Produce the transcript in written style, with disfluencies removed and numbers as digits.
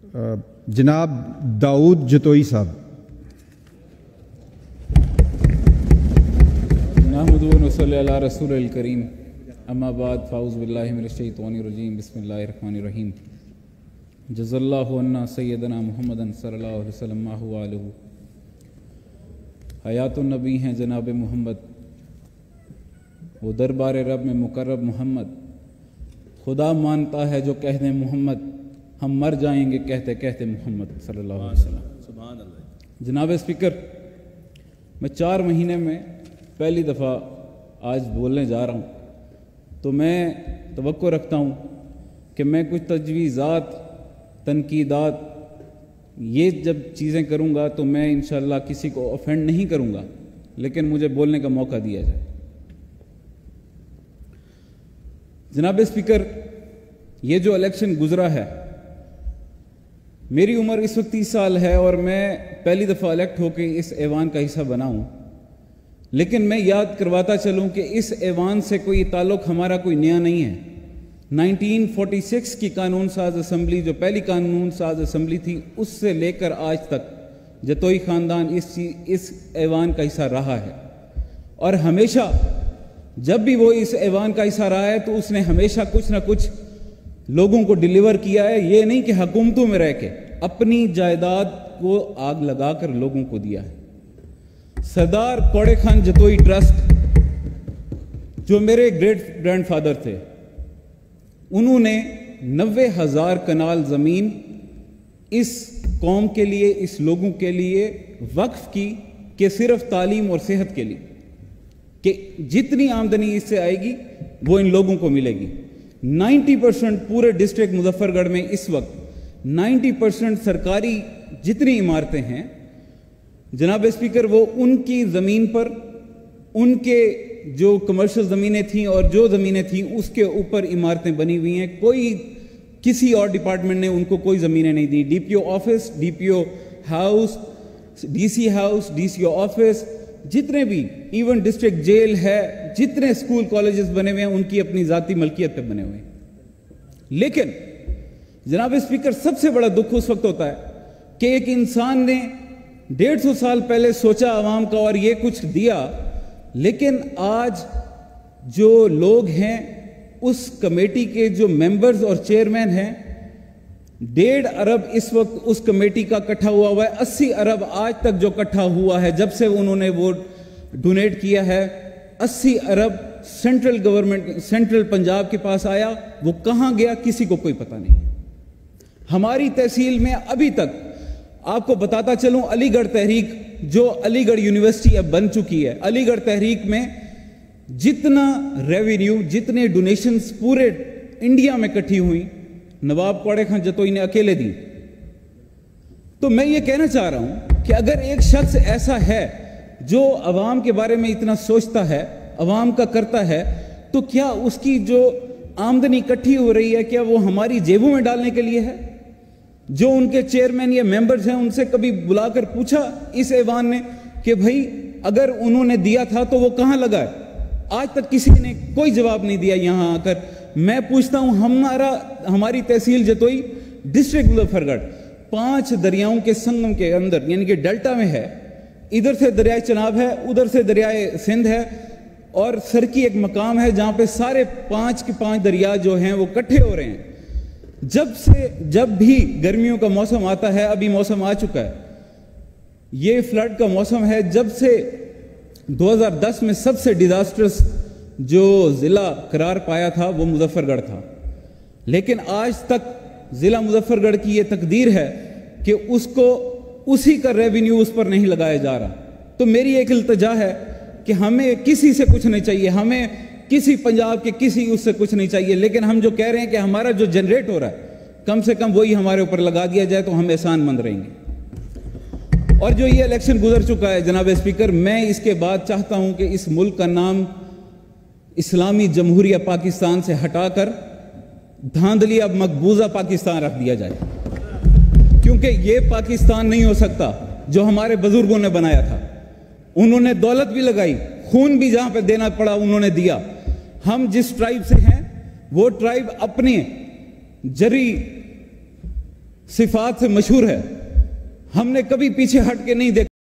جناب داؤد جتوئی صاحب. نحمدہ و نصلی علی رسول الکریم اما بعد فاعوذ باللہ من الشیطان الرجیم بسم اللہ الرحمن الرحیم. جزا اللہ عنا سیدنا محمد صلی اللہ علیہ وسلم ما هو آلہ. حیات النبی ہیں جناب محمد، وہ دربار رب میں مقرب محمد. خدا مانتا ہے جو کہہ دیں محمد، ہم مر جائیں گے کہتے کہتے محمد صلی اللہ علیہ وسلم. سبحان اللہ. جناب اسپیکر، میں 4 مہینے میں پہلی دفعہ آج بولنے جا رہا ہوں، تو میں توقع رکھتا ہوں کہ میں کچھ تجویزات، تنقیدات، یہ جب چیزیں کروں گا تو میں انشاءاللہ کسی کو آفینڈ نہیں کروں گا، لیکن مجھے بولنے کا موقع دیا جائے. جناب اسپیکر، یہ جو الیکشن گزرا ہے، میری عمر اس وقت 30 سال ہے اور میں پہلی دفعہ الیکٹ ہو کے اس ایوان کا حصہ بنا ہوں. لیکن میں یاد کرواتا چلوں کہ اس ایوان سے کوئی تعلق ہمارا کوئی نیا نہیں ہے. 1946 کی قانون ساز اسمبلی، جو پہلی قانون ساز اسمبلی تھی، اس سے لے کر آج تک جتوئی خاندان اس ایوان کا حصہ رہا ہے. اور ہمیشہ جب بھی وہ اس ایوان کا حصہ رہا ہے تو اس نے ہمیشہ کچھ نہ کچھ لوگوں کو ڈیلیور کیا ہے. یہ نہیں کہ حکومتوں میں رہ کے، اپنی جائیداد کو آگ لگا کر لوگوں کو دیا ہے. سردار کوڑے خان جتوئی ٹرسٹ، جو میرے گریٹ گرینڈ فادر تھے، انہوں نے 90,000 کنال زمین اس قوم کے لیے، اس لوگوں کے لیے وقف کی کہ صرف تعلیم اور صحت کے لیے، کہ جتنی آمدنی اس سے آئے گی وہ ان لوگوں کو ملے گی. 90% پورے ڈسٹرکٹ مظفر گڑھ میں اس وقت 90% سرکاری جتنی عمارتیں ہیں جناب اسپیکر، وہ ان کی زمین پر، ان کے جو کمرشل زمینیں تھیں اور جو زمینیں تھیں اس کے اوپر عمارتیں بنی ہوئی ہیں. کسی اور ڈپارٹمنٹ نے ان کو کوئی زمینیں نہیں دی. D P O office, D P O house, D C house, D C O office, جتنے بھی، ایون ڈسٹرکٹ جیل ہے، جتنے اسکول کالجز بنے ہوئے ہیں ان کی اپنی ذاتی ملکیت پہ بنے ہوئے ہیں. لیکن جناب اسپیکر، سب سے بڑا دکھ اس وقت ہوتا ہے کہ ایک انسان نے 150 سال پہلے سوچا عوام کا اور یہ کچھ دیا، لیکن آج جو لوگ ہیں اس کمیٹی کے جو ممبرز اور چیئرمین ہیں، 1.5 ارب اس وقت اس کمیٹی کا اکٹھا ہوا ہے. 80 ارب آج تک جو اکٹھا ہوا ہے جب سے انہوں نے وہ ڈونیٹ کیا ہے. 80 ارب سینٹرل گورنمنٹ، سینٹرل پنجاب کے پاس آیا، وہ کہاں گیا کسی کو کوئی پتہ نہیں. ہماری تحصیل میں ابھی تک، آپ کو بتاتا چلوں، علی گڑھ تحریک جو علی گڑھ یونیورسٹی اب بن چکی ہے، علی گڑھ تحریک میں جتنا ریونیو، جتنے ڈونیشنز پورے انڈیا میں اکٹھی ہوئی، نواب کوڑے خان جتوئی نے اکیلے دی. تو میں یہ کہنا چاہ رہا ہوں کہ اگر ایک شخص ایسا ہے جو عوام کے بارے میں اتنا سوچتا ہے، عوام کا کرتا ہے، تو کیا اس کی جو آمدنی اکٹھی ہو رہی ہے، کیا وہ ہماری جیبوں میں ڈالنے کے لیے ہے؟ جو ان کے چیئرمین یا ممبرز ہیں، ان سے کبھی بلا کر پوچھا اس ایوان نے کہ بھائی اگر انہوں نے دیا تھا تو وہ کہاں لگا ہے؟ آج تک کسی نے کوئی جواب نہیں دیا. یہاں آ کر میں پوچھتا ہوں، ہماری تحصیل جتوئی ڈسٹرکٹ مظفر گڑھ 5 دریاؤں کے سنگم کے اندر، یعنی کہ ڈیلٹا میں ہے. ادھر سے دریائے چناب ہے، ادھر سے دریائے سندھ ہے، اور سرکی ایک مقام ہے جہاں پہ سارے 5 کے 5 دریا جو ہیں وہ اکٹھے ہو رہے ہیں. جب بھی گرمیوں کا موسم آتا ہے، ابھی موسم آ چکا ہے، یہ فلڈ کا موسم ہے. جب سے 2010 میں سب سے ڈیزاسٹرس جو ضلع قرار پایا تھا وہ مظفر گڑھ تھا، لیکن آج تک ضلع مظفر گڑھ کی یہ تقدیر ہے کہ اس کو اسی کا ریونیو اس پر نہیں لگایا جا رہا. تو میری ایک التجا ہے کہ ہمیں کسی سے کچھ نہیں چاہیے، ہمیں کسی پنجاب کے کسی اس سے کچھ نہیں چاہیے، لیکن ہم جو کہہ رہے ہیں کہ ہمارا جو جنریٹ ہو رہا ہے کم سے کم وہی ہمارے اوپر لگا دیا جائے تو ہم احسان مند رہیں گے. اور جو یہ الیکشن گزر چکا ہے جناب اسپیکر، میں اس کے بعد چاہتا ہوں کہ اس ملک کا نام اسلامی جمہوریہ پاکستان سے ہٹا کر دھاندلی اب مقبوضہ پاکستان رکھ دیا جائے، کیونکہ یہ پاکستان نہیں ہو سکتا جو ہمارے بزرگوں نے بنایا تھا. انہوں نے دولت بھی لگائی، خون بھی جہاں پہ دینا پڑا انہوں نے دیا. ہم جس ٹرائب سے ہیں وہ ٹرائب اپنے جری صفات سے مشہور ہے. ہم نے کبھی پیچھے ہٹ کے نہیں دیکھا.